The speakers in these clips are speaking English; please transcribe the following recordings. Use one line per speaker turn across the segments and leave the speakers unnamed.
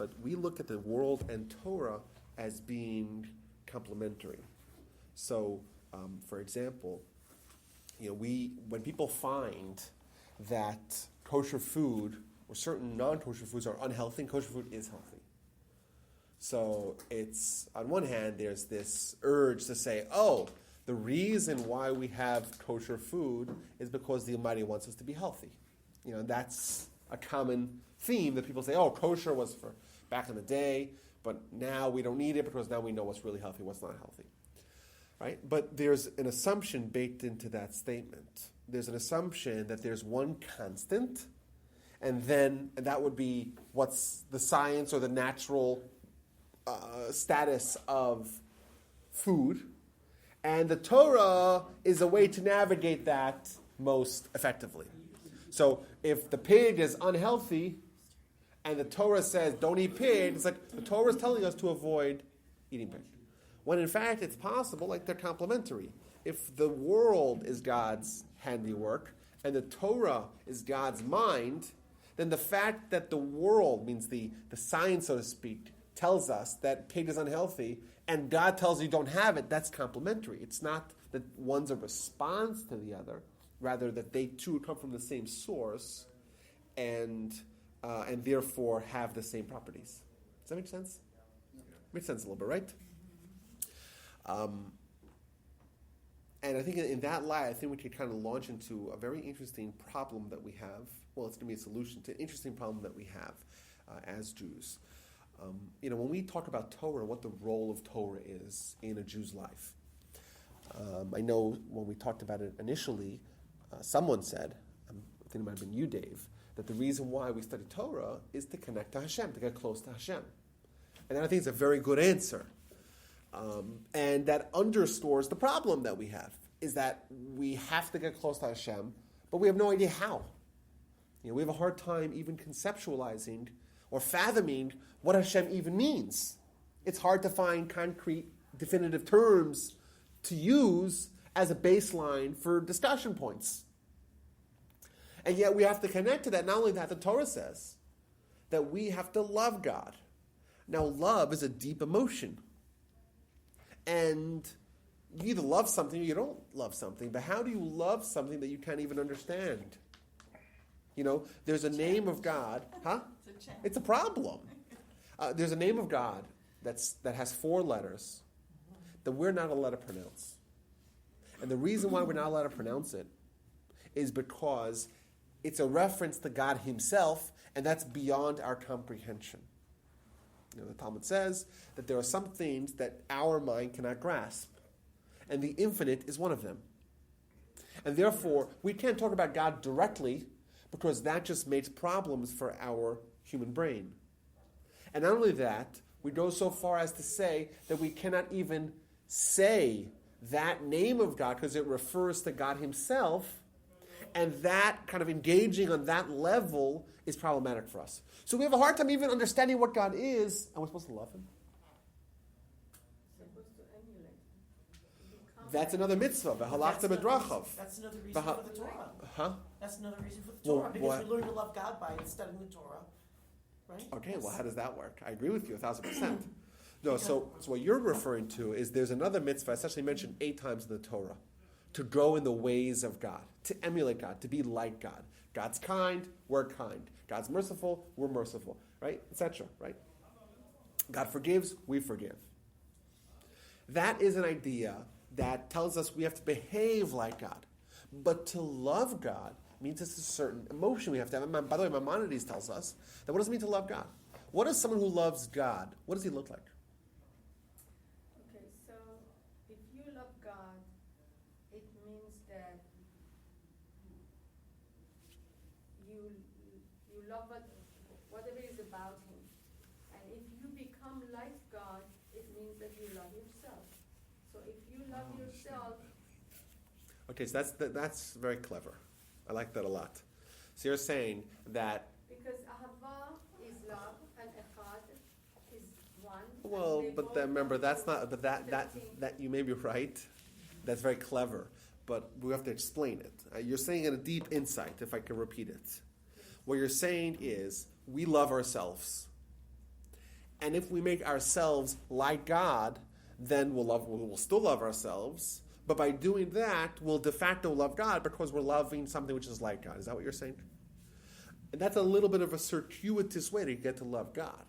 but we look at the world and Torah as being complementary. So, for example, when people find that kosher food or certain non-kosher foods are unhealthy, and kosher food is healthy. So it's, on one hand, there's this urge to say, the reason why we have kosher food is because the Almighty wants us to be healthy. That's a common theme that people say, kosher was for back in the day, but now we don't need it because now we know what's really healthy, what's not healthy. Right? But there's an assumption baked into that statement. There's an assumption that there's one constant, and that would be what's the science or the natural status of food. And the Torah is a way to navigate that most effectively. So if the pig is unhealthy, and the Torah says don't eat pig, it's like the Torah is telling us to avoid eating pig. When in fact it's possible, like they're complementary. If the world is God's handiwork and the Torah is God's mind, then the fact that the world, means the science, so to speak, tells us that pig is unhealthy and God tells you don't have it, that's complementary. It's not that one's a response to the other, rather that they two come from the same source and therefore have the same properties. Does that make sense? Makes sense a little bit, right? And I think in that light, I think we could kind of launch into a very interesting problem that we have. Well, it's going to be a solution to an interesting problem that we have as Jews. When we talk about Torah, what the role of Torah is in a Jew's life. I know when we talked about it initially, someone said, I think it might have been you, Dave, that the reason why we study Torah is to connect to Hashem, to get close to Hashem. And I think it's a very good answer. And that underscores the problem that we have, is that we have to get close to Hashem, but we have no idea how. We have a hard time even conceptualizing or fathoming what Hashem even means. It's hard to find concrete, definitive terms to use as a baseline for discussion points. And yet we have to connect to that. Not only that, the Torah says that we have to love God. Now, love is a deep emotion. And you either love something or you don't love something. But how do you love something that you can't even understand? There's a name of God. Huh? It's a problem. There's a name of God that has 4 letters that we're not allowed to pronounce. And the reason why we're not allowed to pronounce it is because it's a reference to God himself, and that's beyond our comprehension. The Talmud says that there are some things that our mind cannot grasp, and the infinite is one of them. And therefore, we can't talk about God directly because that just makes problems for our human brain. And not only that, we go so far as to say that we cannot even say that name of God because it refers to God himself, and that kind of engaging on that level is problematic for us. So we have a hard time even understanding what God is, and we're supposed to love him. That's another mitzvah. That's another reason
for the Torah.
Huh?
That's another reason for the Torah, because we learn to love God by studying the Torah, right?
Okay, well, how does that work? I agree with you 1,000%. No, so what you're referring to is there's another mitzvah, it's actually mentioned 8 times in the Torah, to go in the ways of God, to emulate God, to be like God. God's kind, we're kind. God's merciful, we're merciful, right? Etc., right? God forgives, we forgive. That is an idea that tells us we have to behave like God. But to love God means it's a certain emotion we have to have. By the way, Maimonides tells us that what does it mean to love God? What is someone who loves God? What does he look like?
Okay, so if you love God, it means that you love whatever is about him. And if you become like God, it means that you love yourself. So if you love yourself...
Okay, so that's very clever. I like that a lot. So you're saying that...
Because ahava is love and echad is one.
Well, but then remember, that's not... But that you may be right. That's very clever. But we have to explain it. You're saying in a deep insight, if I can repeat it. What you're saying is, we love ourselves. And if we make ourselves like God, then we'll still love ourselves. But by doing that, we'll de facto love God because we're loving something which is like God. Is that what you're saying? And that's a little bit of a circuitous way to get to love God.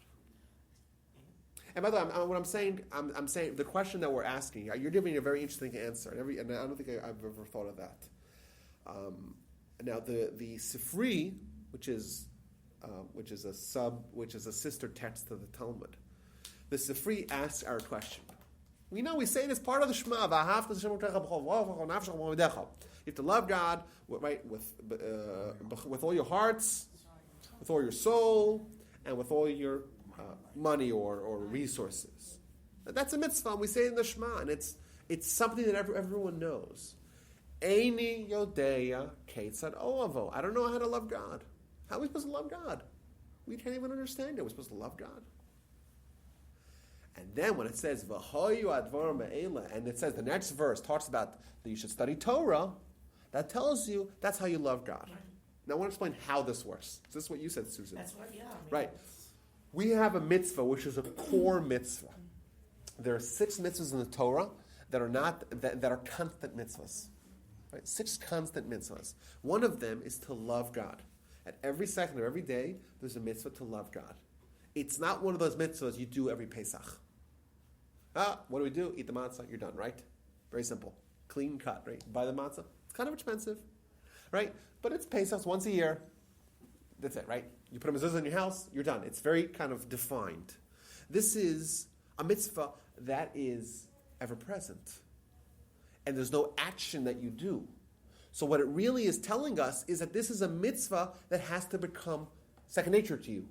And by the way, what I'm saying, I'm saying the question that we're asking, you're giving a very interesting answer, and I don't think I've ever thought of that. Now the Sifri, which is a sister text to the Talmud, the Sifri asks our question. We say it as part of the Shema. You have to love God, right, with all your hearts, with all your soul, and with all your money or resources. That's a mitzvah, and we say it in the Shema, and it's something that everyone knows. Eini yodeya ketzad oavo. I don't know how to love God. How are we supposed to love God? We can't even understand it. We're supposed to love God. And then when it says v'hoyu advar me'ela, and it says the next verse talks about that you should study Torah, that tells you that's how you love God.
Right.
Now I want to explain how this works. Is this what you said, Susan?
That's what, yeah.
Right. We have a mitzvah which is a core mitzvah. There are 6 mitzvahs in the Torah that are constant mitzvahs. Right? 6 constant mitzvahs. One of them is to love God. At every second of every day, there's a mitzvah to love God. It's not one of those mitzvahs you do every Pesach. What do we do? Eat the matzah, you're done, right? Very simple. Clean cut, right? Buy the matzah. It's kind of expensive, right? But it's Pesach once a year. That's it, right? You put a mezuzah in your house, you're done. It's very kind of defined. This is a mitzvah that is ever present. And there's no action that you do. So what it really is telling us is that this is a mitzvah that has to become second nature to you.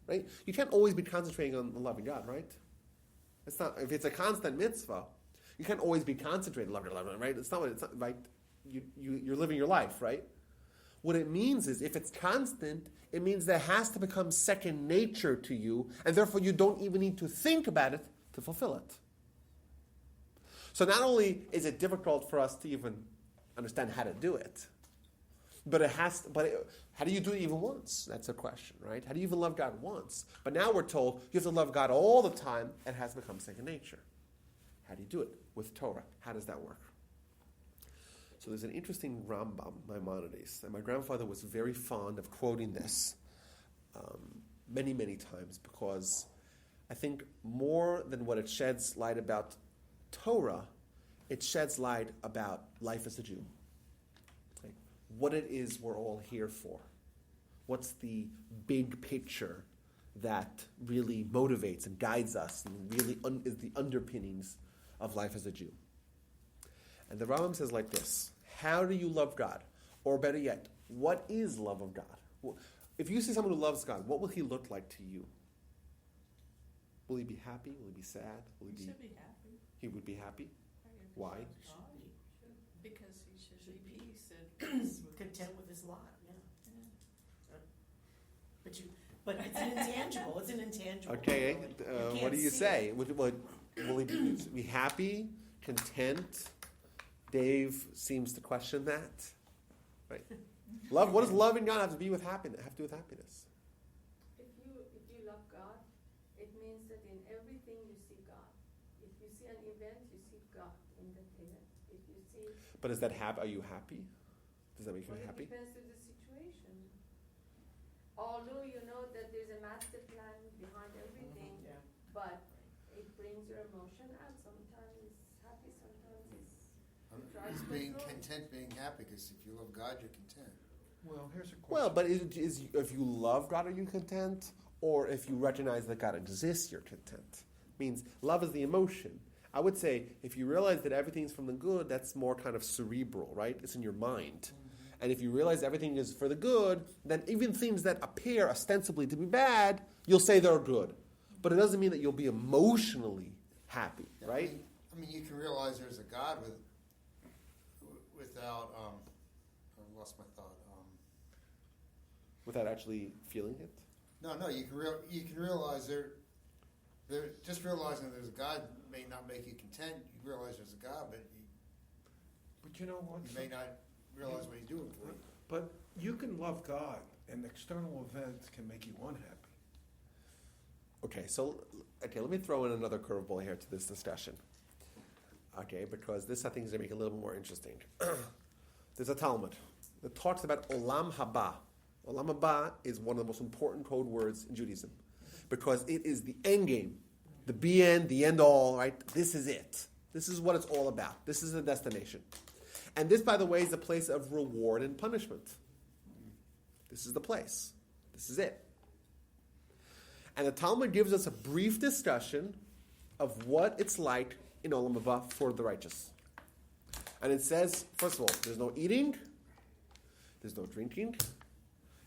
Right? You can't always be concentrating on loving God, right? It's not, if it's a constant mitzvah, you can't always be concentrating on loving God, right? It's not right. You're living your life, right? What it means is, if it's constant, it means that it has to become second nature to you, and therefore you don't even need to think about it to fulfill it. So not only is it difficult for us to even understand how to do it, but how do you do it even once? That's a question, right? How do you even love God once? But now we're told you have to love God all the time, and it has become second nature. How do you do it? With Torah. How does that work? So there's an interesting Rambam, Maimonides, and my grandfather was very fond of quoting this many, many times, because I think more than what it sheds light about Torah, it sheds light about life as a Jew. What it is we're all here for. What's the big picture that really motivates and guides us and really is the underpinnings of life as a Jew. And the Rambam says like this: how do you love God? Or better yet, what is love of God? If you see someone who loves God, what will he look like to you? Will he be happy? Will he be sad?
He should be happy.
He would be happy? Why?
Because he should be peace and
Content with his lot, But it's an intangible. It's an intangible.
Okay,
You
what do
can't
you
see
say? Will he be happy, content? Dave seems to question that. Right? Love. What does loving God have to do with happiness?
If you love God, it means that in everything you see God. If you see an event, you see God in that event. If you see.
But is that are you happy? Does that make you happy?
It depends on the situation. Although you know that there's a master plan behind everything, but it brings your emotion out. Sometimes it's happy, sometimes it's
being content, being happy, because if you love God, you're content.
Well, here's a question.
Well, but is if you love God, are you content? Or if you recognize that God exists, you're content. Means love is the emotion. I would say if you realize that everything's from the good, that's more kind of cerebral, right? It's in your mind. And if you realize everything is for the good, then even things that appear ostensibly to be bad, you'll say they're good. But it doesn't mean that you'll be emotionally happy, right?
I mean, you can realize there's a God without. I lost my thought.
Without actually feeling it.
No, you can realize there. Just realizing there's a God may not make you content. You realize there's a God, but
you know what?
You may not realize what he's doing for you.
But you can love God, and external events can make you unhappy.
let me throw in another curveball here to this discussion. Okay, because this I think is going to make it a little more interesting. There's a Talmud that talks about Olam Haba. Olam Haba is one of the most important code words in Judaism because it is the end game, the BN, the end all, right? This is it. This is what it's all about. This is the destination. And this, by the way, is a place of reward and punishment. This is the place. This is it. And the Talmud gives us a brief discussion of what it's like in Olam Haba for the righteous. And it says, first of all, there's no eating, there's no drinking,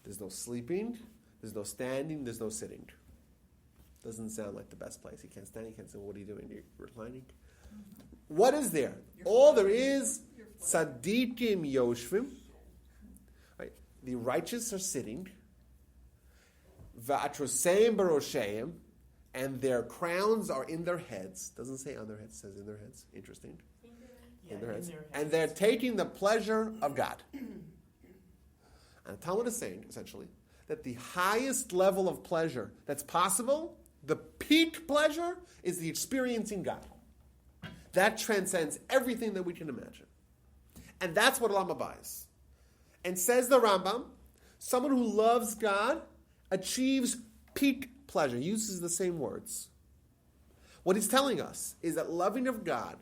there's no sleeping, there's no standing, there's no sitting. Doesn't sound like the best place. You can't stand, you can't say, what are you doing? You're reclining. What is there? All there is, tzadikim yoshvim. Right? The righteous are sitting. Va'atroseim barosheim. And their crowns are in their heads. Doesn't say on their heads, it says in their heads. Interesting. In their heads. And they're taking the pleasure of God. And the Talmud is saying, essentially, that the highest level of pleasure that's possible, the peak pleasure, is the experiencing God. That transcends everything that we can imagine. And that's what Olam Haba is. And says the Rambam, someone who loves God achieves peak pleasure. He uses the same words. What he's telling us is that loving of God,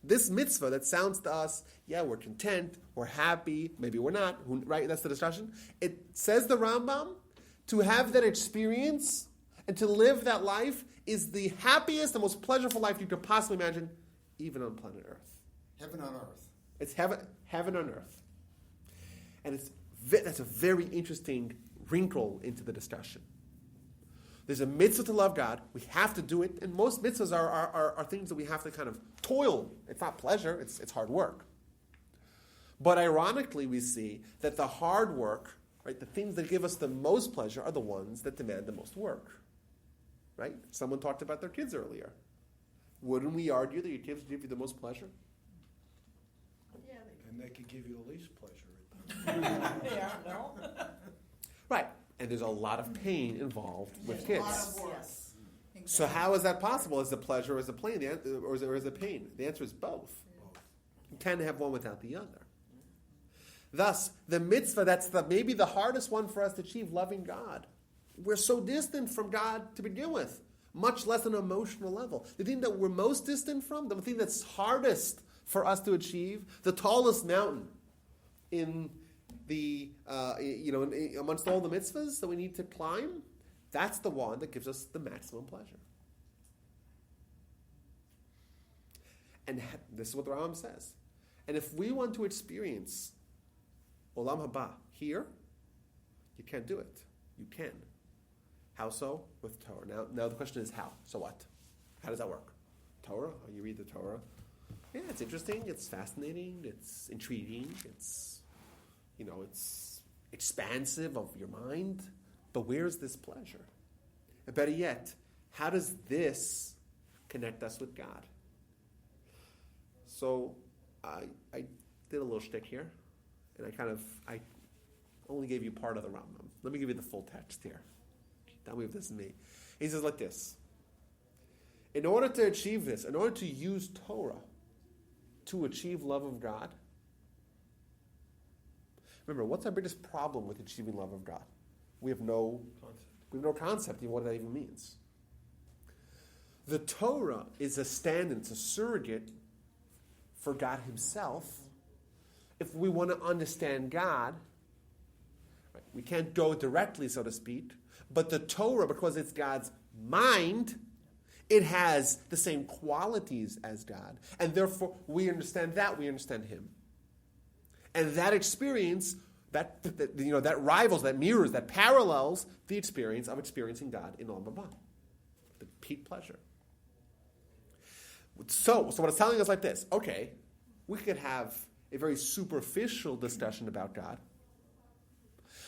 this mitzvah that sounds to us, yeah, we're content, we're happy, maybe we're not, right? That's the discussion. It says the Rambam, to have that experience and to live that life is the happiest, the most pleasurable life you could possibly imagine, even on planet Earth.
Heaven on earth.
It's heaven on earth. And that's a very interesting wrinkle into the discussion. There's a mitzvah to love God. We have to do it. And most mitzvahs are things that we have to kind of toil. It's not pleasure. It's hard work. But ironically, we see that the hard work, right, the things that give us the most pleasure are the ones that demand the most work. Right? Someone talked about their kids earlier. Wouldn't we argue that your kids give you the most pleasure?
Yeah,
And they could give you the least pleasure.
Yeah, no.
Right. And there's a lot of pain involved with
There's a lot
kids.
of work. Yes.
So how is that possible? Is it pleasure or is it pain? Or is it pain? The answer is both. You can't have one without the other. Thus, the mitzvah, that's maybe the hardest one for us to achieve, loving God. We're so distant from God to begin with, much less on an emotional level. The thing that we're most distant from, the thing that's hardest for us to achieve, the tallest mountain in the amongst all the mitzvahs that we need to climb, that's the one that gives us the maximum pleasure. And this is what the Rambam says. And if we want to experience Olam Haba here, you can't do it. You can. How so? With Torah. Now the question is how. So what? How does that work? Torah? You read the Torah. Yeah, it's interesting. It's fascinating. It's intriguing. It's expansive of your mind. But where's this pleasure? And better yet, how does this connect us with God? So I did a little shtick here, and I only gave you part of the Rambam. Let me give you the full text here. Tell me if this is me. He says like this. In order to achieve this, in order to use Torah to achieve love of God, remember, what's our biggest problem with achieving love of God? We have no concept of what that even means. The Torah is a stand-in, it's a surrogate for God himself. If we want to understand God, right, we can't go directly, so to speak, but the Torah, because it's God's mind, it has the same qualities as God, and therefore we understand him. And that experience, that rivals, that mirrors, that parallels the experience of experiencing God in Olam Haba, the peak pleasure. So what it's telling us like this: okay, we could have a very superficial discussion about God.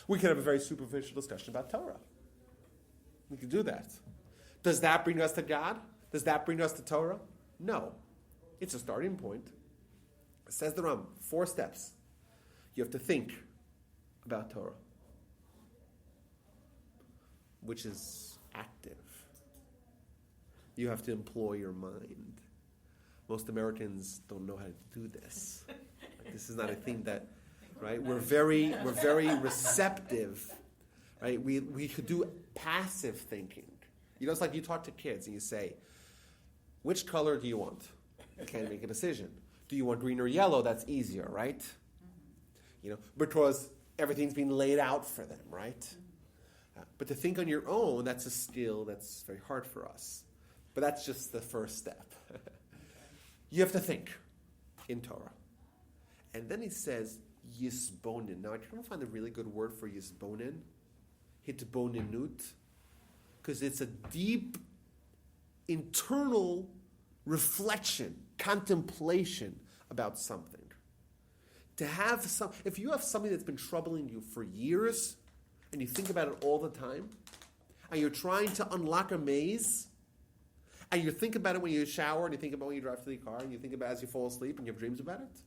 We could have a very superficial discussion about Torah. We could do that. Does that bring us to God? Does that bring us to Torah? No. It's a starting point. It says the Rambam, 4 steps. You have to think about Torah, which is active. You have to employ your mind. Most Americans don't know how to do this. Like, this is not a thing that, right? We're very receptive, right? We could do passive thinking. You know, it's like you talk to kids and you say, which color do you want? You can't make a decision. Do you want green or yellow? That's easier, right? You know, because everything's being laid out for them, right? But to think on your own, that's a skill that's very hard for us. But that's just the first step. You have to think in Torah. And then he says, yisbonin. Now, I try to find a really good word for yisbonin, hitboninut, because it's a deep internal reflection, contemplation about something. To have if you have something that's been troubling you for years, and you think about it all the time, and you're trying to unlock a maze, and you think about it when you shower, and you think about it when you drive to the car, and you think about it as you fall asleep, and you have dreams about it,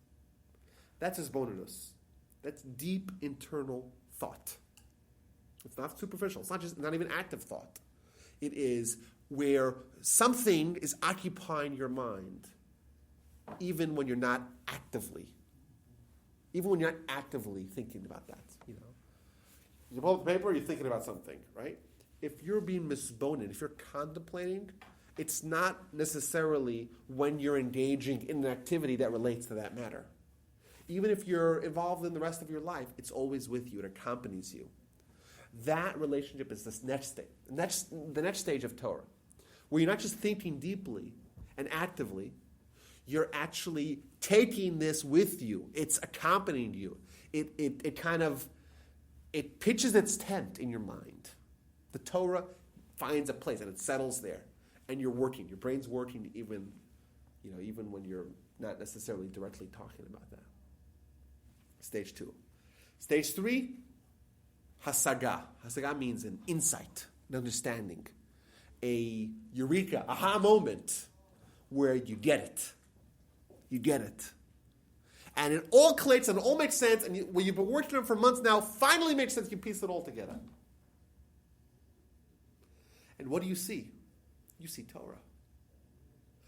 that's hisbonenus. That's deep internal thought. It's not superficial. It's not even active thought. It is where something is occupying your mind, even when you're not actively thinking about that. You know, you pull up the paper, you're thinking about something, right? If you're being misbonen, if you're contemplating, it's not necessarily when you're engaging in an activity that relates to that matter. Even if you're involved in the rest of your life, it's always with you. It accompanies you. That relationship is this next stage, the next stage of Torah, where you're not just thinking deeply and actively, you're actually taking this with you. It's accompanying you. It pitches its tent in your mind. The Torah finds a place and it settles there, and you're working. Your brain's working even when you're not necessarily directly talking about that. Stage 2. Stage 3. Hasaga. Hasaga means an insight, an understanding, a eureka, aha moment where you get it. You get it. And it all clicks and it all makes sense, and what you've been working on for months now finally makes sense. You piece it all together. And what do you see? You see Torah.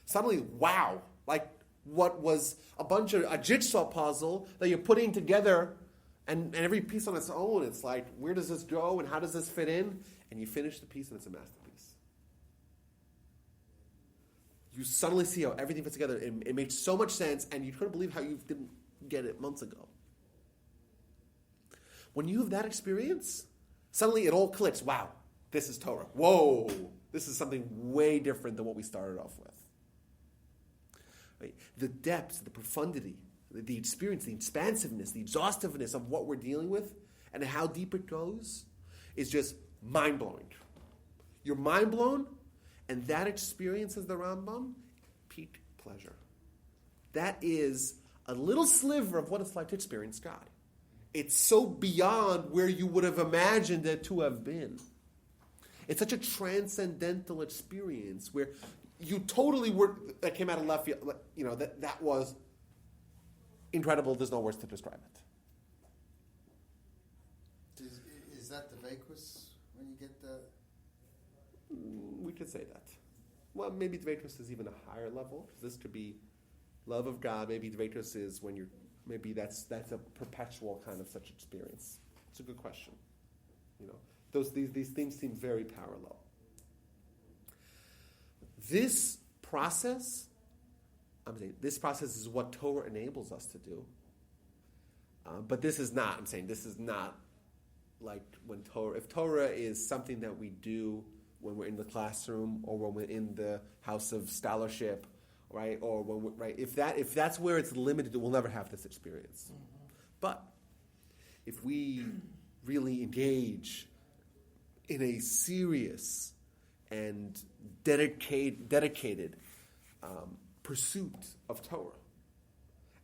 Suddenly, wow, like what was a jigsaw puzzle that you're putting together, and every piece on its own, it's like, where does this go and how does this fit in? And you finish the piece and it's a masterpiece. You suddenly see how everything fits together. It makes so much sense, and you couldn't believe how you didn't get it months ago. When you have that experience, suddenly it all clicks. Wow, this is Torah. Whoa, this is something way different than what we started off with. Right? The depths, the profundity, the experience, the expansiveness, the exhaustiveness of what we're dealing with and how deep it goes is just mind-blowing. You're mind-blown, and that experience, as the Rambam, peak pleasure. That is a little sliver of what it's like to experience God. It's so beyond where you would have imagined it to have been. It's such a transcendental experience where you totally that came out of left field. You know, that was incredible. There's no words to describe it.
Is that the vacuous when you get the...
We could say that. Well, maybe Dveikus is even a higher level. This could be love of God. Maybe Dveikus is when you're... Maybe that's a perpetual kind of such experience. It's a good question. You know, these things seem very parallel. This process is what Torah enables us to do. But this is not like when Torah... If Torah is something that we do when we're in the classroom or when we're in the house of scholarship, right? Or when if that's where it's limited, we'll never have this experience. Mm-hmm. But if we really engage in a serious and dedicated pursuit of Torah,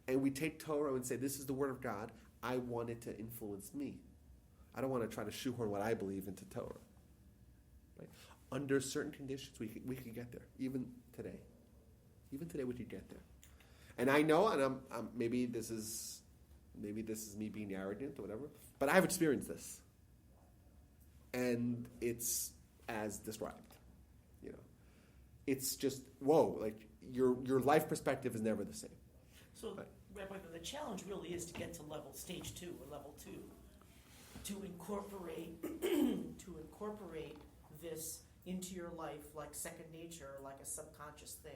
and we take Torah and say, this is the Word of God, I want it to influence me. I don't want to try to shoehorn what I believe into Torah. Right? Under certain conditions, we could get there. Even today, we could get there. And I know, and I'm maybe this is me being arrogant or whatever, but I've experienced this, and it's as described. You know, it's just, whoa, like your life perspective is never the same.
So,
Right.
Rabbi, the challenge really is to get to stage 2 or level 2, to incorporate this into your life like second nature, like a subconscious thing.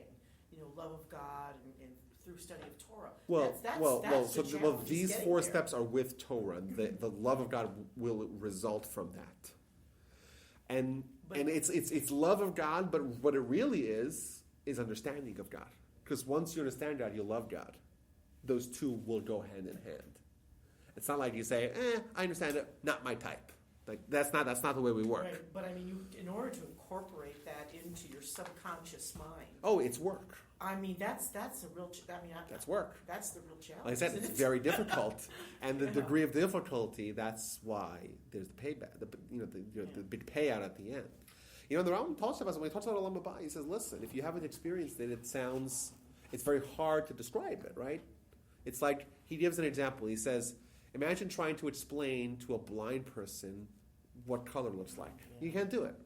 Love of God and through study of Torah. That's the challenge,
these 4 steps are with Torah. The love of God will result from that. And it's love of God, but what it really is understanding of God. Because once you understand God, you love God. Those two will go hand in hand. It's not like you say, I understand it, not my type. Like that's not the way we work.
Right, but I mean, in order to incorporate that into your subconscious mind.
Oh, it's work.
I mean, that's a real.
That's work.
That's the real challenge.
Like I said, it's very difficult, and the degree of difficulty. That's why there's the payback. The big payout at the end. The Rambam talks about when he talks about Olam Haba, he says, listen, if you haven't experienced it, it's very hard to describe it, right? It's like, he gives an example. He says, imagine trying to explain to a blind person what color looks like. You can't do it.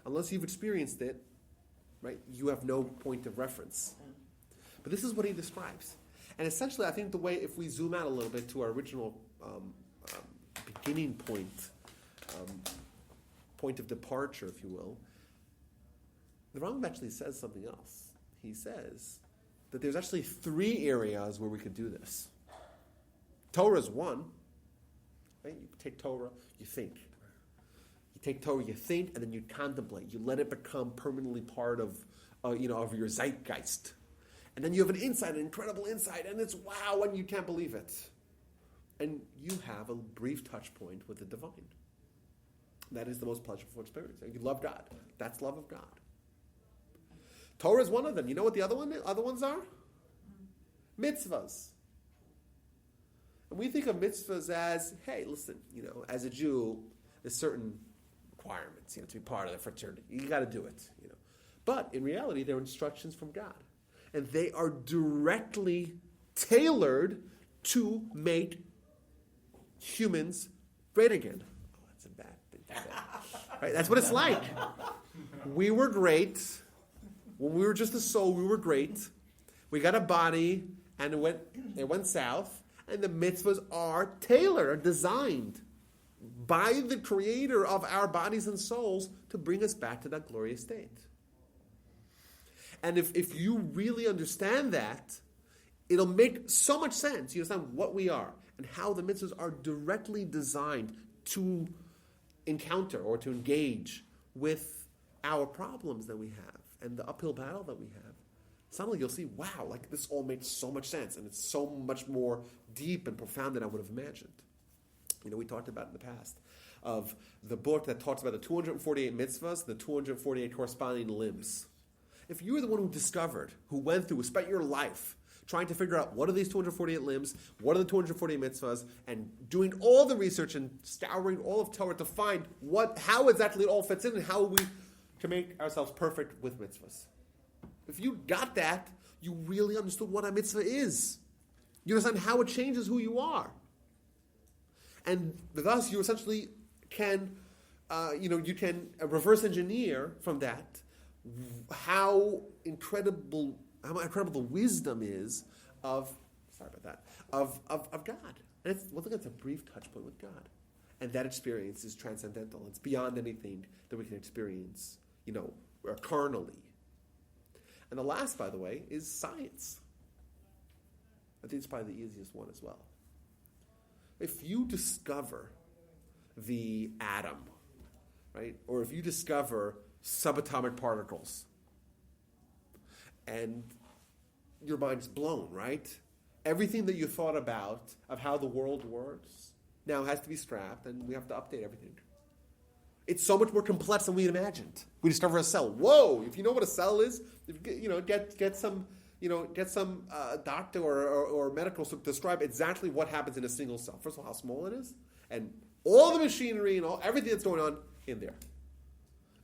Unless you've experienced it, right? You have no point of reference. But this is what he describes. And essentially, I think the way, if we zoom out a little bit to our original beginning point of departure, if you will, the Rambam actually says something else. He says that there's actually 3 areas where we could do this. Torah is one. Right? You take Torah, you think. You take Torah, you think, and then you contemplate. You let it become permanently part of your zeitgeist. And then you have an insight, an incredible insight, and it's wow, and you can't believe it. And you have a brief touch point with the divine. That is the most pleasurable experience. You love God. That's love of God. Torah is one of them. You know what the other ones are? Mitzvahs. And we think of mitzvahs as, hey, listen, as a Jew, there's certain requirements, to be part of the fraternity. You got to do it, But in reality, they're instructions from God. And they are directly tailored to make humans great again. Oh, that's a bad thing to say. Right? That's what it's like. We were great. When we were just a soul, we were great. We got a body, and it went south. And the mitzvahs are tailored, are designed by the creator of our bodies and souls to bring us back to that glorious state. And if you really understand that, it'll make so much sense. You understand what we are and how the mitzvahs are directly designed to encounter or to engage with our problems that we have and the uphill battle that we have. Suddenly you'll see, wow, like this all makes so much sense, and it's so much more deep and profound than I would have imagined. We talked about in the past of the book that talks about the 248 mitzvahs, the 248 corresponding limbs. If you were the one who discovered, who went through, who spent your life trying to figure out what are these 248 limbs, what are the 248 mitzvahs, and doing all the research and scouring all of Torah to find how exactly it all fits in and how we can make ourselves perfect with mitzvahs. If you got that, you really understood what a mitzvah is. You understand how it changes who you are. And thus you essentially can, you can reverse engineer from that how incredible the wisdom is of God. And it's a brief touch point with God. And that experience is transcendental. It's beyond anything that we can experience, carnally. And the last, by the way, is science. I think it's probably the easiest one as well. If you discover the atom, right, or if you discover subatomic particles, and your mind's blown, right? Everything that you thought about of how the world works now has to be scrapped, and we have to update everything. It's so much more complex than we imagined. We discover a cell. Whoa! If you know what a cell is, get some doctor or medical to describe exactly what happens in a single cell. First of all, how small it is, and all the machinery and everything that's going on in there.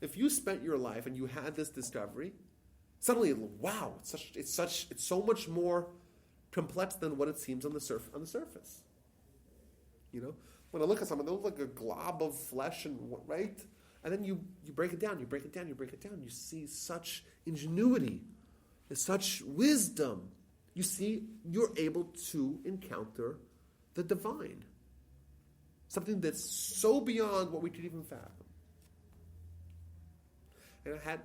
If you spent your life and you had this discovery, suddenly, wow! It's so much more complex than what it seems on the surface. When I look at someone, they look like a glob of flesh, and right? And then you break it down, you break it down, you break it down. You see such ingenuity, such wisdom. You see, you're able to encounter the divine. Something that's so beyond what we could even fathom. And I had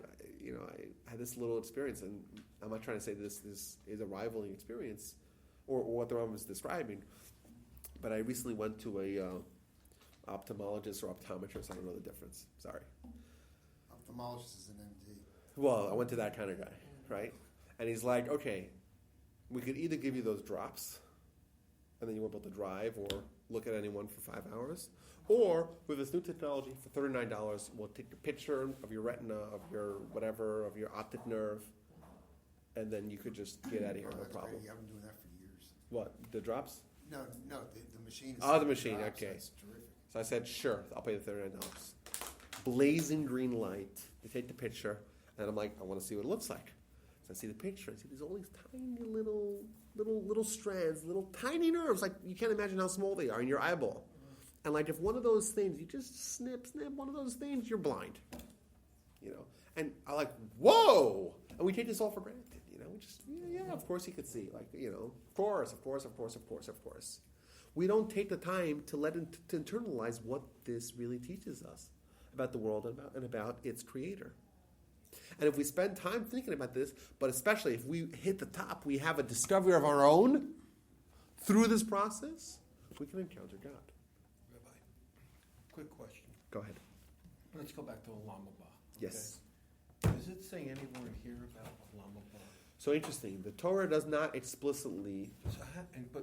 this little experience, and I'm not trying to say this is a rivaling experience, or what the Rambam was describing, but I recently went to a ophthalmologist or optometrist. I don't know the difference. Sorry.
Ophthalmologist is an MD.
Well, I went to that kind of guy, right? And he's like, okay, we could either give you those drops, and then you won't be able to drive or look at anyone for 5 hours, or with this new technology for $39, we'll take a picture of your retina, of your whatever, of your optic nerve, and then you could just get out of here, no problem.
Great. I've been doing that for years.
What, the drops?
No, the machine.
Oh, the machine,
drops.
okay.
That's terrific.
So I said, sure, I'll pay the $39. Blazing green light. They take the picture, and I'm like, I want to see what it looks like. So I see the picture. I see there's all these tiny little strands, little tiny nerves. Like, you can't imagine how small they are in your eyeball. And like, if one of those things, you just snip one of those things, you're blind. And I'm like, whoa! And we take this all for granted. We just, of course he could see. Like, of course. We don't take the time to to internalize what this really teaches us about the world and about its creator. And if we spend time thinking about this, but especially if we hit the top, we have a discovery of our own through this process, we can encounter God.
Rabbi, quick question.
Go ahead.
Let's go back to Olam Haba.
Yes.
Okay? Does it say anywhere here about Olam Haba?
So interesting. The Torah does not explicitly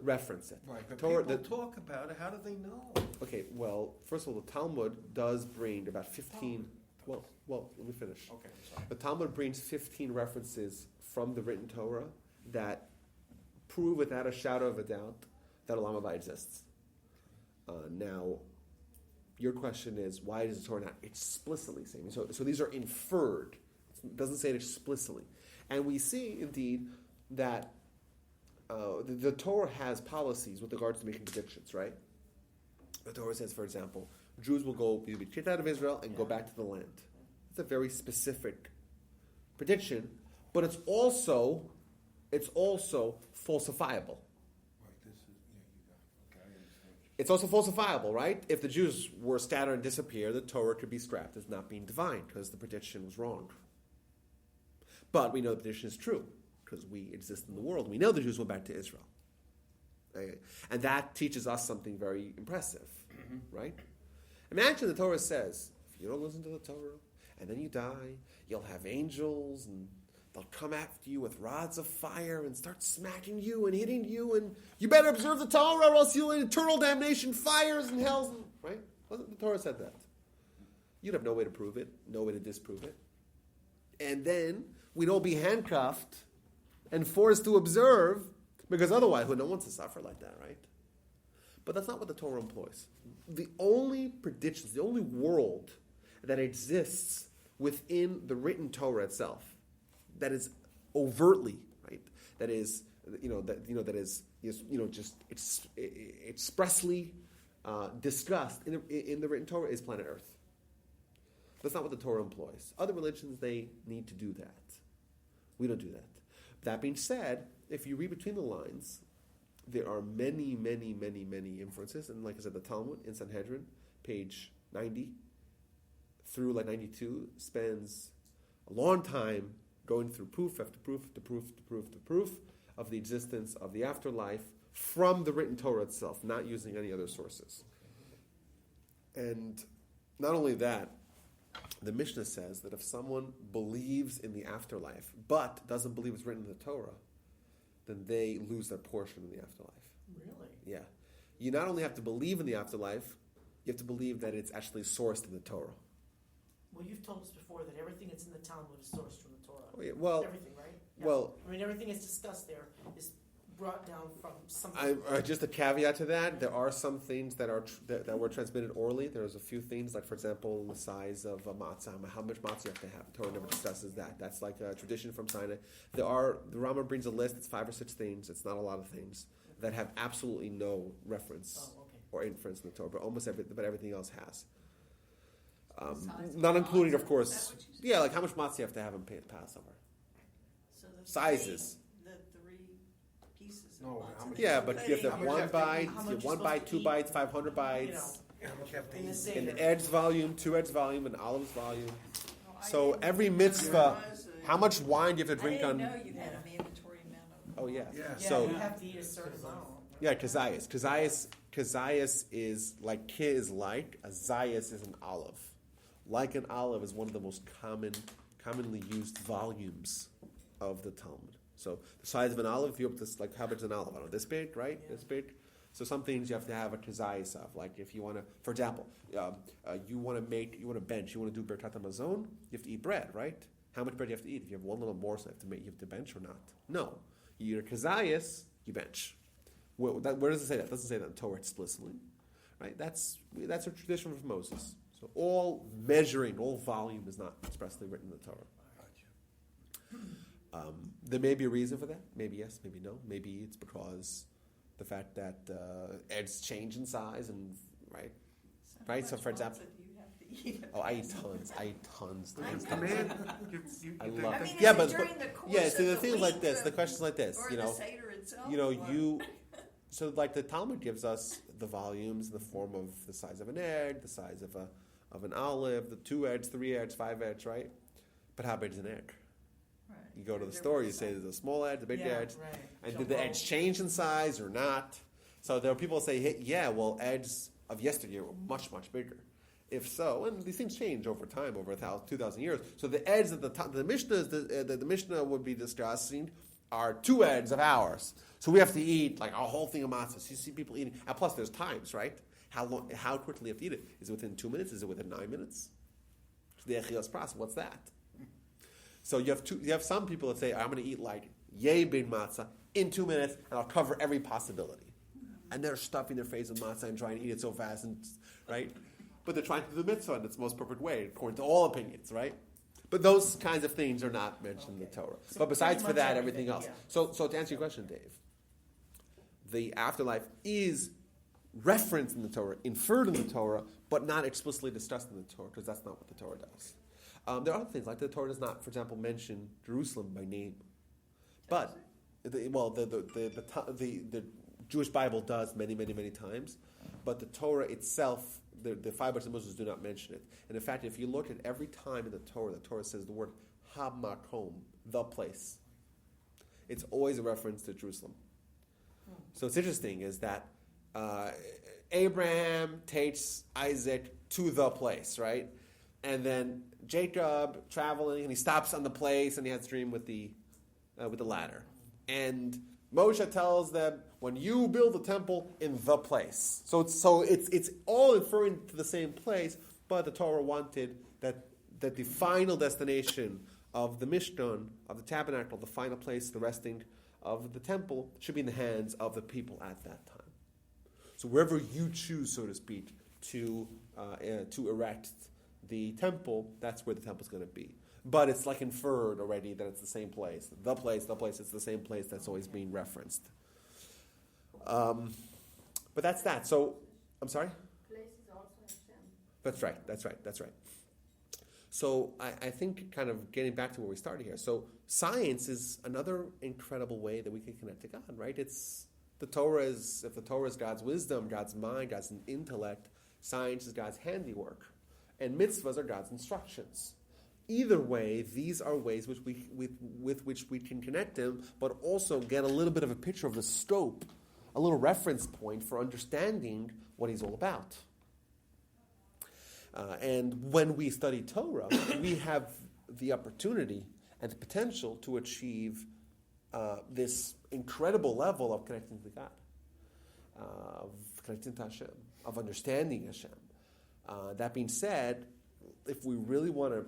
reference it.
Right, but
Torah,
people talk about it. How do they know?
Okay, well, first of all, the Talmud does bring about 15... Well, let me finish.
Okay, sorry.
The Talmud brings 15 references from the written Torah that prove without a shadow of a doubt that Olam Haba exists. Now, your question is, why does the Torah not explicitly say it? So these are inferred. It doesn't say it explicitly. And we see, indeed, that the Torah has policies with regards to making predictions, right? The Torah says, for example, Jews will be kicked out of Israel and go back to the land. It's a very specific prediction, but it's also falsifiable.
Right, this is, you got, okay, I understand.
It's also falsifiable, right? If the Jews were scattered and disappear, the Torah could be scrapped as not being divine because the prediction was wrong. But we know the prediction is true because we exist in the world. We know the Jews went back to Israel. Okay? And that teaches us something very impressive, right? Imagine the Torah says, if you don't listen to the Torah, and then you die, you'll have angels, and they'll come after you with rods of fire and start smacking you and hitting you, and you better observe the Torah or else you'll in eternal damnation, fires and hells, right? The Torah said that. You'd have no way to prove it, no way to disprove it. And then we'd all be handcuffed and forced to observe, because otherwise, no one wants to suffer like that, right? But that's not what the Torah employs. The only predictions, the only world that exists within the written Torah itself, that is overtly, right? That is, just expressly discussed in the written Torah is planet Earth. That's not what the Torah employs. Other religions, they need to do that. We don't do that. That being said, if you read between the lines, there are many, many, many, many inferences. And like I said, the Talmud in Sanhedrin, page 90 through 92, spends a long time going through proof after proof after proof after proof after proof of the existence of the afterlife from the written Torah itself, not using any other sources. And not only that, the Mishnah says that if someone believes in the afterlife but doesn't believe it's written in the Torah, then they lose their portion in the afterlife.
Really?
Yeah. You not only have to believe in the afterlife, you have to believe that it's actually sourced in the Torah.
Well, you've told us before that everything that's in the Talmud is sourced from the Torah.
Oh, yeah. Well,
everything, right? Yeah.
Well,
I mean, everything that's discussed there is brought down from something.
Just a caveat to that, there are some things that were transmitted orally. There's a few things, like, for example, the size of a matzah, how much matzah you have to have. The Torah never discusses that. That's like a tradition from Sinai. The Rambam brings a list, it's 5 or 6 things, it's not a lot of things, that have absolutely no reference or inference in the Torah, but everything else has. Not including, of
Is
course,
that what you said?
yeah, like how much matzah you have to have in Passover.
So the
Sizes.
The three pieces. Of
No,
matzah
how much-
that
Yeah,
you're
but you have to
How
have
much
one
you have to
bite,
eat?
you
How
have
much
one
you're
bite,
supposed to
two
eat?
bites, 500
You
bites,
know,
How much you have to
in the
eat?
Seder.
an edge volume, 2 edge volume, an olives volume.
Oh, I
So
didn't
every
know
mitzvah,
there was a-
how much wine do you have to drink
I
on?
didn't know you had a mandatory amount of.
Oh yeah.
Yeah.
Yeah,
So
you have to eat a certain amount.
yeah, kazayas. Kazayas is like ki is like, a zayas is an olive. Like an olive is one of the most commonly used volumes of the Talmud. So the size of an olive, if you have this, like how big is an olive? I don't know, this big, right?
Yeah.
This big. So some things you have to have a kazayas of. Like if you want to, for example, you want to bench, you want to do bertat hamazon, you have to eat bread, right? How much bread do you have to eat? If you have one little morsel, you have to bench or not? No. You eat a kazayas, you bench. Where does it say that? It doesn't say that in Torah explicitly, right? That's a tradition from Moses. So all measuring, all volume is not expressly written in the Torah. There may be a reason for that. Maybe yes, maybe no. Maybe it's because the fact that eggs change in size and right. Right, so
How
for
much
example-
matzah do you have to eat?
Oh, I eat tons.
The man,
I love
I
it.
mean,
Yeah,
is
but
it during the course
yeah. See,
of
the
the
things like
week,
this, the questions like this.
Or
You
the
know,
Seder itself?
you. So like the Talmud gives us the volumes in the form of the size of an egg, the size of an olive, the 2 eggs, 3 eggs, 5 eggs, right? But how big is an egg?
Right.
You go to the store, you say there's a small edge, a big
Yeah,
edge,
right.
and did the edge change in size or not? So there are people who say, hey, yeah, well, eggs of yesteryear were much, much bigger. If so, and these things change over time, over 2,000 years. So the eggs that the Mishnah would be discussing are 2 eggs of ours. So we have to eat like a whole thing of matzah. So you see people eating, and plus there's times, right? How quickly you have to eat it? Is it within 2 minutes? Is it within 9 minutes? The echilas pras, what's that? So you have some people that say, I'm going to eat like yay big matzah in 2 minutes, and I'll cover every possibility. And they're stuffing their face with matzah and trying to eat it so fast, and right? But they're trying to do the mitzvah in its most perfect way, according to all opinions, right? But those kinds of things are not mentioned in the Torah.
So
but besides for
pretty much
that, everything else.
yeah.
So to answer your question, Dave, the afterlife is referenced in the Torah, inferred in the Torah, but not explicitly discussed in the Torah, because that's not what the Torah does. There are other things, like the Torah does not, for example, mention Jerusalem by name. But, the Jewish Bible does many, many, many times, but the Torah itself, the 5 books of Moses do not mention it. And in fact, if you look at every time in the Torah says the word Hamakom, the place. It's always a reference to Jerusalem. So it's interesting is that Abraham takes Isaac to the place, right? And then Jacob traveling, and he stops on the place, and he has a dream with the ladder. And Moshe tells them, when you build the temple in the place. So it's all referring to the same place, but the Torah wanted that the final destination of the Mishkan, of the tabernacle, the final place, the resting of the temple, should be in the hands of the people at that time. So wherever you choose, so to speak, to erect the temple, that's where the temple is going to be. But it's like inferred already that it's the same place. The place, it's the same place that's always being referenced. But that's that. So, I'm sorry?
Place is also Hashem.
That's right. So I think kind of getting back to where we started here. So science is another incredible way that we can connect to God, right? If the Torah is God's wisdom, God's mind, God's intellect, science is God's handiwork, and mitzvahs are God's instructions. Either way, these are ways with which we can connect Him, but also get a little bit of a picture of the scope, a little reference point for understanding what He's all about. And when we study Torah, we have the opportunity and the potential to achieve this incredible level of connecting to God, of connecting to Hashem, of understanding Hashem. That being said, if we really want to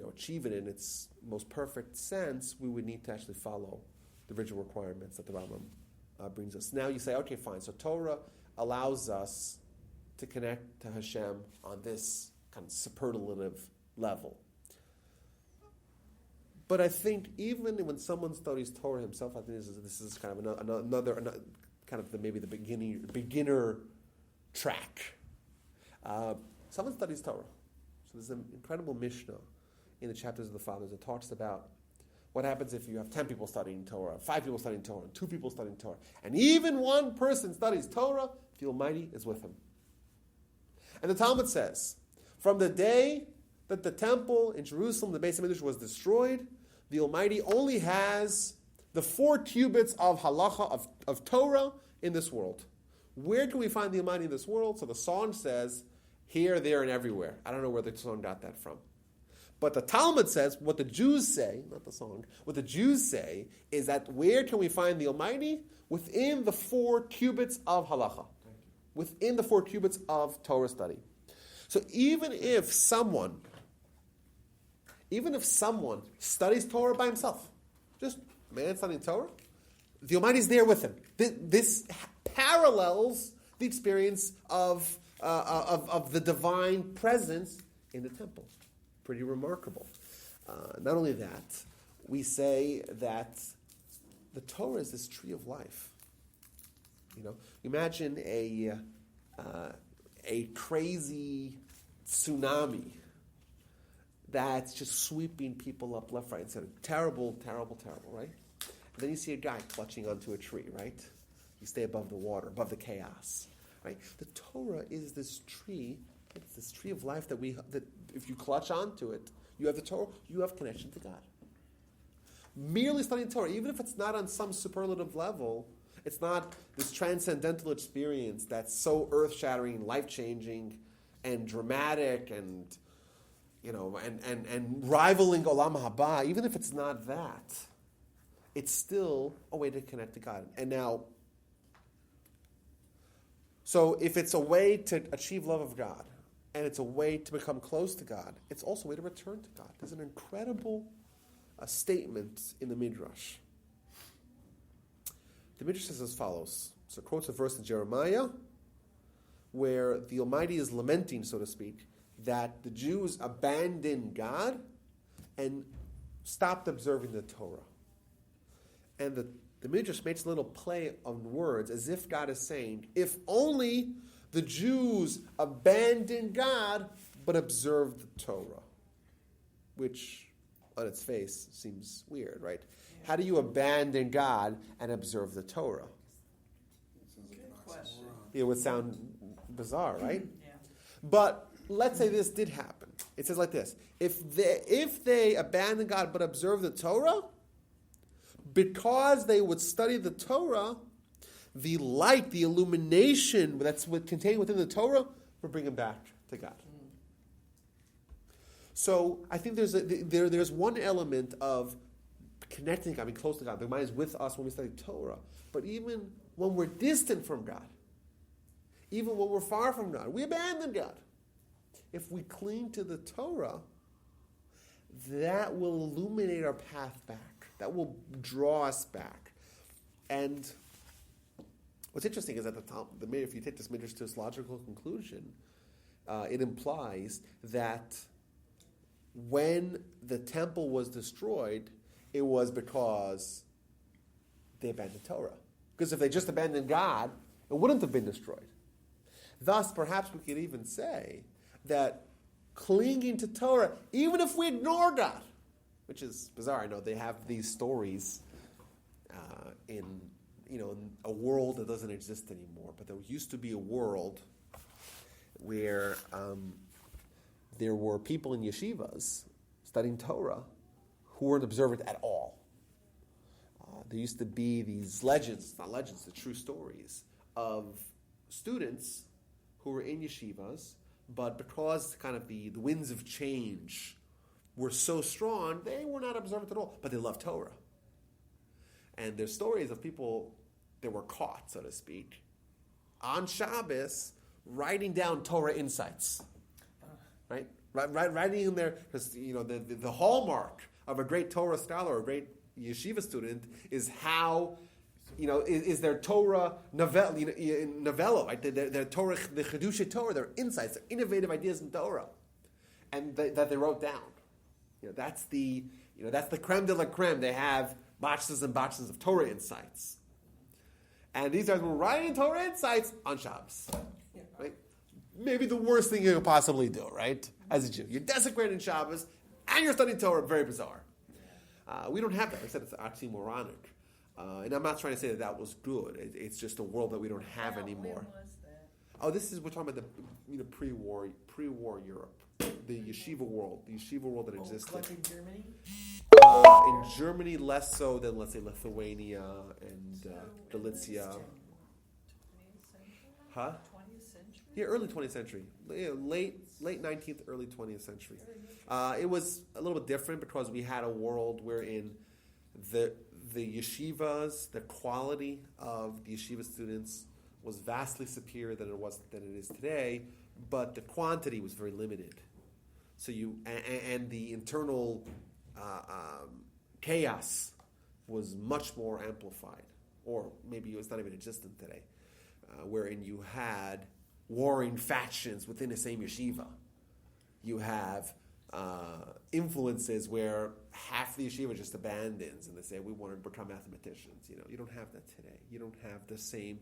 achieve it in its most perfect sense, we would need to actually follow the original requirements that the Rambam brings us. Now you say, okay, fine. So Torah allows us to connect to Hashem on this kind of superlative level. But I think even when someone studies Torah himself, I think this is kind of another kind of maybe the beginner track. Someone studies Torah, There's an incredible Mishnah in the chapters of the Fathers that talks about what happens if you have 10 people studying Torah, 5 people studying Torah, and 2 people studying Torah, and even one person studies Torah, the Almighty is with him. And the Talmud says, from the day that the temple in Jerusalem, the Beis HaMikdash, was destroyed, the Almighty only has the 4 cubits of halacha, of Torah, in this world. Where can we find the Almighty in this world? So the song says, here, there, and everywhere. I don't know where the song got that from. But the Talmud says, what the Jews say, not the song, what the Jews say is that where can we find the Almighty? Within the 4 cubits of halacha. Within the 4 cubits of Torah study. So even if someone studies Torah by himself, just a man studying Torah, the Almighty is there with him. This parallels the experience of the divine presence in the temple. Pretty remarkable. Not only that, we say that the Torah is this tree of life. Imagine a crazy tsunami that's just sweeping people up left, right, and center. Terrible, terrible, terrible, right? And then you see a guy clutching onto a tree, right? You stay above the water, above the chaos, right? The Torah is this tree. It's this tree of life that if you clutch onto it, you have the Torah, you have connection to God. Merely studying Torah, even if it's not on some superlative level, it's not this transcendental experience that's so earth-shattering, life-changing, and dramatic, and rivaling Olam Haba. Even if it's not that, it's still a way to connect to God. And now, so if it's a way to achieve love of God, and it's a way to become close to God, it's also a way to return to God. There's an incredible statement in the Midrash. The Midrash says as follows. So it quotes a verse in Jeremiah where the Almighty is lamenting, so to speak, that the Jews abandoned God and stopped observing the Torah. And the Midrash makes a little play on words as if God is saying, if only the Jews abandoned God but observed the Torah. Which, on its face, seems weird, right? How do you abandon God and observe the Torah?
Good question.
It would sound bizarre, right?
Yeah.
But let's say this did happen. It says like this. If they abandon God but observe the Torah, because they would study the Torah, the light, the illumination that's contained within the Torah will bring them back to God. So I think there's one element of connecting God, being close to God. The mind is with us when we study Torah. But even when we're distant from God, even when we're far from God, we abandon God. If we cling to the Torah, that will illuminate our path back. That will draw us back. And what's interesting is that if you take this midrash to its logical conclusion, it implies that when the temple was destroyed, it was because they abandoned Torah. Because if they just abandoned God, it wouldn't have been destroyed. Thus, perhaps we could even say that clinging to Torah, even if we ignore God, which is bizarre. I know they have these stories in a world that doesn't exist anymore. But there used to be a world where there were people in yeshivas studying Torah who weren't observant at all. There used to be these legends, not legends, the true stories of students who were in yeshivas, but because kind of the winds of change were so strong, they were not observant at all, but they loved Torah. And there's stories of people that were caught, so to speak, on Shabbos, writing down Torah insights, right? Writing in there, because the hallmark of a great Torah scholar or a great yeshiva student is how, is their Torah novello, right? Their Torah, the Chedusha Torah, their insights, their innovative ideas in Torah, and that they wrote down. That's the creme de la creme. They have boxes and boxes of Torah insights, and these guys were writing Torah insights on Shabbos, right? Maybe the worst thing you could possibly do, right? as a Jew. You're desecrating Shabbos, and you're studying Torah. Very bizarre. We don't have that. I said it's oxymoronic. And I'm not trying to say that was good. It's just a world that we don't have anymore.
When was that?
Oh, we're talking about the pre-war Europe, the yeshiva world that existed.
Like in Germany?
In Germany, less so than, let's say, Lithuania and Galicia.
20th century?
Huh?
20th century?
Yeah, early 20th century. Late 19th, early 20th century. It was a little bit different because we had a world wherein the yeshivas, the quality of the yeshiva students was vastly superior than it is today, but the quantity was very limited. So and the internal chaos was much more amplified, or maybe it was not even existent today, wherein you had warring factions within the same yeshiva. You have influences where half the yeshiva just abandons and they say, we want to become mathematicians. You don't have that today. You don't have the same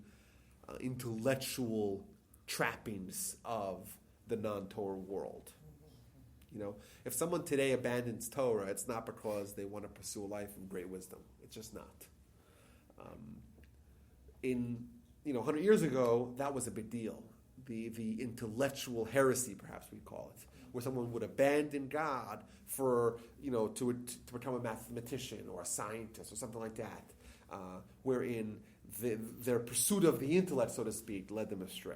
intellectual trappings of the non-Torah world. If someone today abandons Torah, it's not because they want to pursue a life of great wisdom. It's just not. 100 years ago, that was a big deal. The intellectual heresy, perhaps we call it, where someone would abandon God for, to become a mathematician or a scientist or something like that, wherein their pursuit of the intellect, so to speak, led them astray.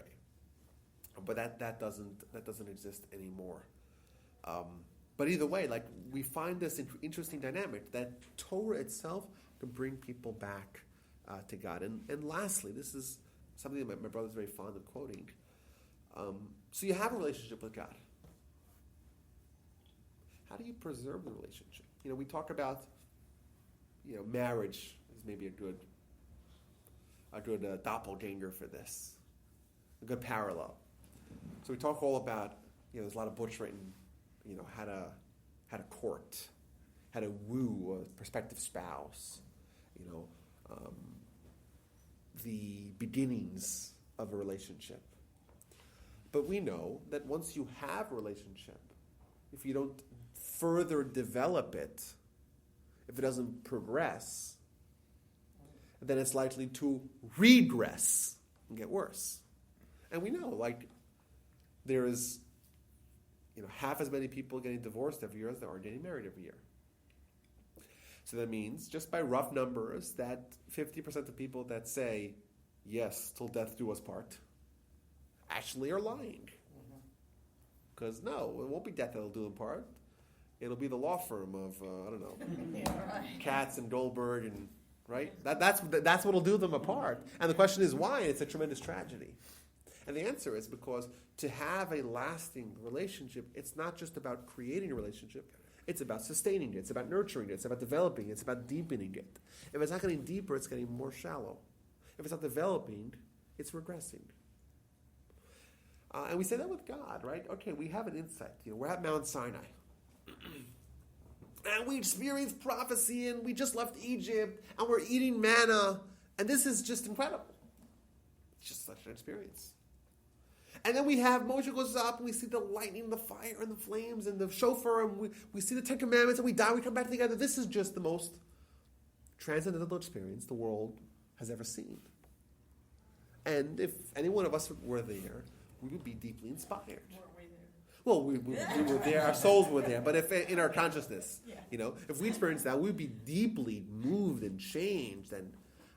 But that doesn't exist anymore. But either way, we find this interesting dynamic that Torah itself can bring people back to God. And lastly, this is something that my brother's very fond of quoting. So you have a relationship with God. How do you preserve the relationship? We talk about, marriage is maybe a good doppelganger for this, a good parallel. So we talk all about, there's a lot of books written, how to court, how to woo a prospective spouse, the beginnings of a relationship. But we know that once you have a relationship, if you don't further develop it, if it doesn't progress, then it's likely to regress and get worse. And we know, there is, half as many people getting divorced every year as there are getting married every year. So that means, just by rough numbers, that 50% of people that say, yes, till death do us part, actually are lying. Because no, it won't be death that'll do them part. It'll be the law firm of, Katz and Goldberg, and right? That's what'll do them apart. And the question is why? It's a tremendous tragedy. And the answer is because to have a lasting relationship, it's not just about creating a relationship. It's about sustaining it. It's about nurturing it. It's about developing it. It's about deepening it. If it's not getting deeper, it's getting more shallow. If it's not developing, it's regressing. And we say that with God, right? Okay, we have an insight. We're at Mount Sinai. And we experienced prophecy, and we just left Egypt, and we're eating manna, and this is just incredible. It's just such an experience. And then we have Moshe goes up, and we see the lightning, the fire, and the flames, and the shofar, and we see the Ten Commandments, and we die, we come back together. This is just the most transcendental experience the world has ever seen. And if any one of us were there, we would be deeply inspired.
Weren't we there?
Well, we were there, our souls were there, but if in our consciousness, if we experienced that, we'd be deeply moved and changed,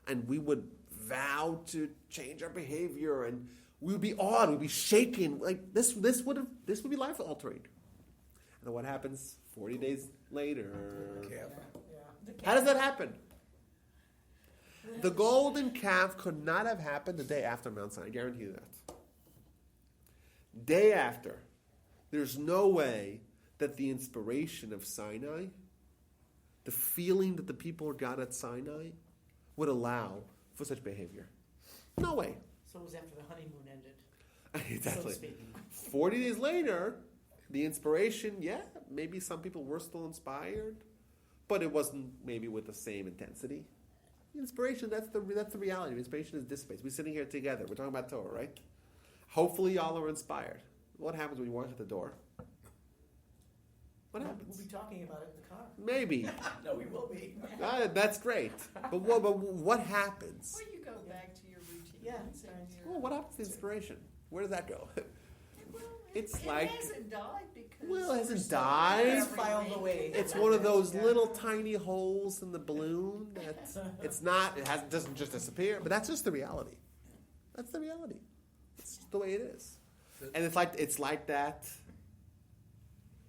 and we would vow to change our behavior, and we would be awed, we'd be shaken. This would be life altering. And then what happens 40 days later? How does that happen? The golden calf could not have happened the day after Mount Sinai. I guarantee you that. Day after. There's no way that the inspiration of Sinai, the feeling that the people got at Sinai, would allow for such behavior. No way.
So it was after the honeymoon ended.
Exactly.
So to speak.
40 days later, the inspiration, maybe some people were still inspired, but it wasn't maybe with the same intensity. Inspiration, that's the reality. Inspiration is dissipates. We're sitting here together. We're talking about Torah, right? Hopefully y'all are inspired. What happens when you walk out the door? What
We'll
happens?
be talking about it in the car.
Maybe.
No, we will be.
That's great. But what happens?
Or you go back to your routine.
Yeah,
and
right.
Well, what happens to inspiration? Where does that go?
Well,
It's
it
like-
hasn't died because.
Well, it hasn't
we're still
died.
It's
every
filed
week.
away.
It's one of those little tiny holes in the balloon that it's not. It doesn't just disappear. But that's just the reality. That's the reality. It's just the way it is. And it's like that.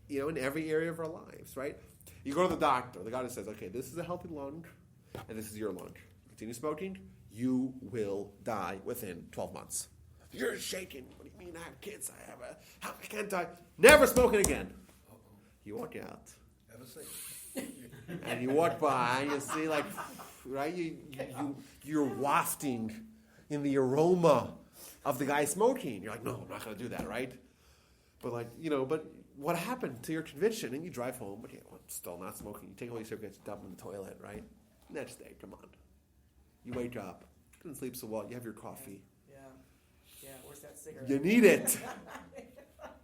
In every area of our lives, right? You go to the doctor. The doctor says, "Okay, this is a healthy lung, and this is your lung. Continue smoking, you will die within 12 months." You're shaking. What do you mean? I have kids. How can't I? Never smoking again. You walk out.
Have a seat.
And you walk by, and you see, right? You're wafting in the aroma of the guy smoking. You're like, no, I'm not going to do that, right? But but what happened to your conviction? And you drive home, but I'm still not smoking. You take all your cigarettes, dump them in the toilet, right? Next day, come on. You wake up, couldn't sleep so well. You have your coffee.
Yeah, where's that cigarette?
You need it.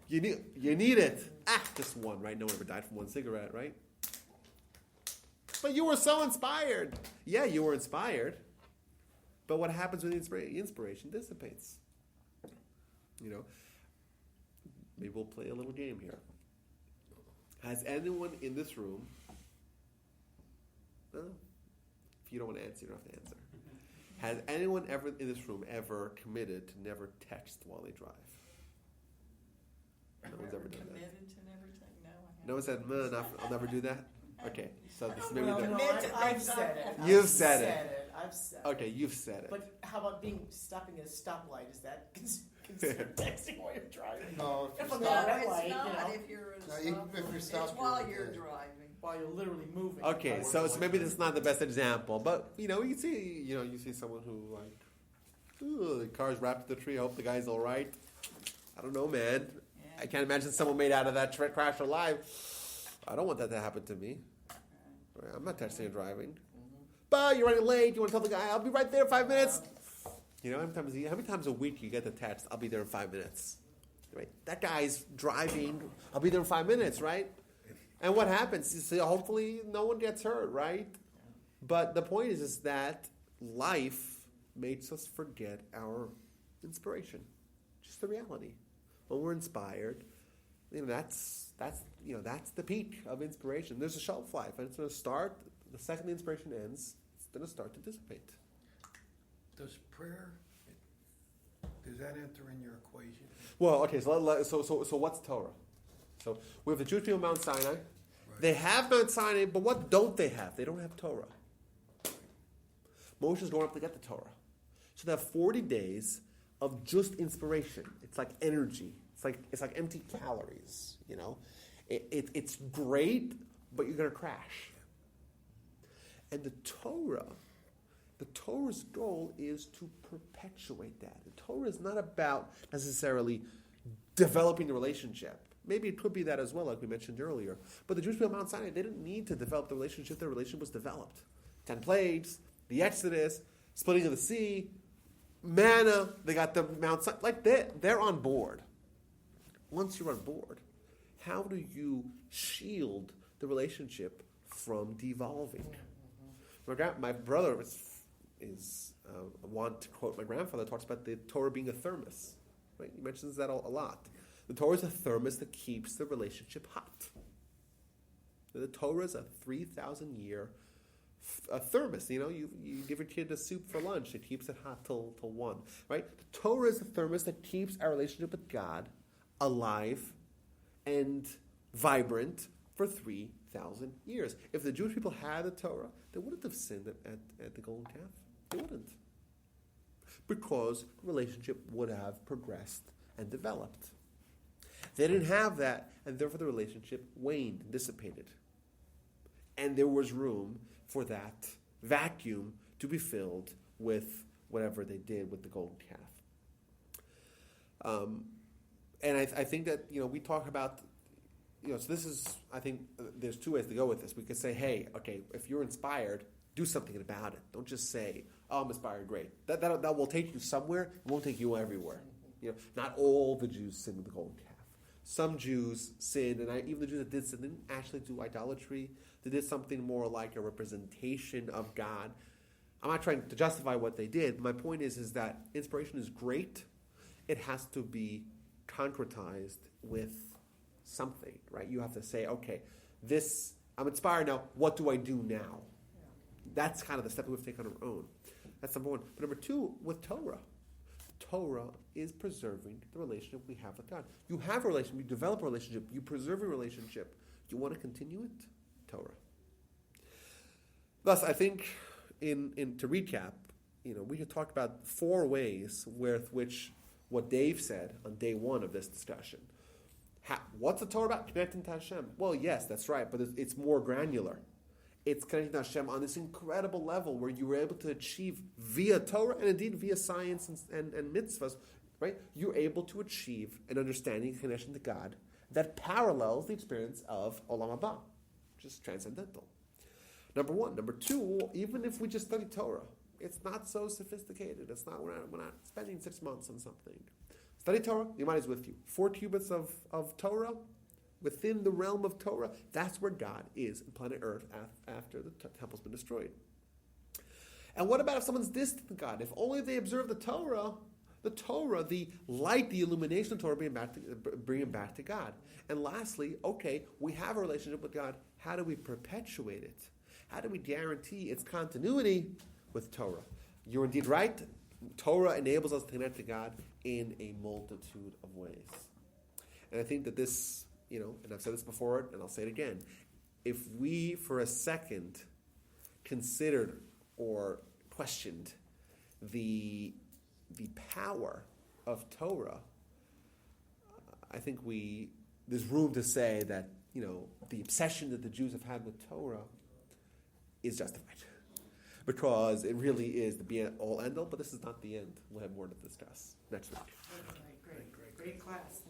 You need it. Just one, right? No one ever died from one cigarette, right? But you were so inspired. Yeah, you were inspired. But what happens when the inspiration dissipates? Maybe we'll play a little game here. Has anyone in this room... No? If you don't want to answer, you don't have to answer. Has anyone ever in this room ever committed to never text while they drive? No one's ever done that.
Committed to never take, no, I haven't.
No one said, "Man, I'll never do that." Okay, so this is maybe
Well,
the...
no, I've said it.
You've
I've
said it.
I've said it.
Okay, you've said it.
But how about stopping at a stoplight? Is that considered texting while you're driving?
No, if
If
you're
I'm
No,
not
stopped,
red
it's
light,
not if you're at a
No,
stop
if you're
sign. It's
stopped,
while
you're
you're
good.
driving.
while you're literally moving.
Okay, so maybe this is not the best example, but you see someone who the car's wrapped to the tree. I hope the guy's all right. I don't know, man.
Yeah.
I can't imagine someone made out of that crash alive. I don't want that to happen to me. I'm not texting and driving. But you're running late. You want to tell the guy, "I'll be right there in 5 minutes." How many times a week you get the text, "I'll be there in 5 minutes." Right? That guy's driving. "I'll be there in 5 minutes," right? And what happens? You see, hopefully no one gets hurt, right? But the point is that life makes us forget our inspiration. Just the reality. When we're inspired, that's the peak of inspiration. There's a shelf life, and it's going to start the second the inspiration ends. It's going to start to dissipate.
Does prayer, does that enter in your equation?
Well, okay. So what's Torah? So we have the Jewish people of Mount Sinai.
Right.
They have Mount Sinai, but what don't they have? They don't have Torah. Moshe's going up to get the Torah. So they have 40 days of just inspiration. It's like energy. It's like empty calories. It's great, but you're going to crash. And the Torah's goal is to perpetuate that. The Torah is not about necessarily developing the relationship. Maybe it could be that as well, like we mentioned earlier. But the Jewish people of Mount Sinai, they didn't need to develop the relationship. Their relationship was developed. 10 plagues, the Exodus, splitting of the sea, manna, they got the Mount Sinai. They're on board. Once you're on board, how do you shield the from devolving? My brother is want to quote my grandfather, talks about the Torah being a thermos. Right? He mentions that a lot. The Torah is a thermos that keeps the relationship hot. The Torah is a 3,000-year thermos. You give your kid a soup for lunch, it keeps it hot till 1. Right? The Torah is a thermos that keeps our relationship with God alive and vibrant for 3,000 years. If the Jewish people had the Torah, they wouldn't have sinned at the golden calf. They wouldn't. Because the relationship would have progressed and developed. They didn't have that, and therefore the relationship waned, dissipated. And there was room for that vacuum to be filled with whatever they did with the golden calf. And I think that, we talk about, so this is, I think there's two ways to go with this. We could say, hey, okay, if you're inspired, do something about it. Don't just say, "Oh, I'm inspired, great." That will take you somewhere. It won't take you everywhere. Not all the Jews sinned with the golden calf. some Jews sinned, and even the Jews that did sin didn't actually do idolatry. They did something more like a representation of God. I'm not trying to justify what they did. My point is that inspiration is great. It has to be concretized with something, right? You have to say, okay, I'm inspired now. What do I do now? That's kind of the step we have to take on our own. That's number one. But number two, with Torah. Torah is preserving the relationship we have with God. You have a relationship, you develop a relationship, you preserve a relationship. You want to continue it? Torah. Thus, I think, to recap, we could talk about 4 ways with which what Dave said on day 1 of this discussion. What's the Torah about? Connecting to Hashem. Well, yes, that's right, but it's more granular. It's connecting to Hashem on this incredible level where you were able to achieve via Torah and indeed via science and mitzvahs, right? You're able to achieve an understanding and connection to God that parallels the experience of Olam Haba, which is transcendental. Number 1. Number 2, even if we just study Torah, it's not so sophisticated. We're not spending 6 months on something. Study Torah, the Almighty is with you. 4 cubits of Torah, within the realm of Torah, that's where God is on planet Earth after the temple's been destroyed. And what about if someone's distant to God? If only they observe the Torah, the light, the illumination of Torah, bring him back to God. And lastly, okay, we have a relationship with God. How do we perpetuate it? How do we guarantee its continuity with Torah? You're indeed right. Torah enables us to connect to God in a multitude of ways. And I think that this, and I've said this before, and I'll say it again, if we for a second considered or questioned the power of Torah, I think there's room to say that, the obsession that the Jews have had with Torah is justified. Because it really is the be-all, end-all, but this is not the end. We'll have more to discuss next week.
Great class.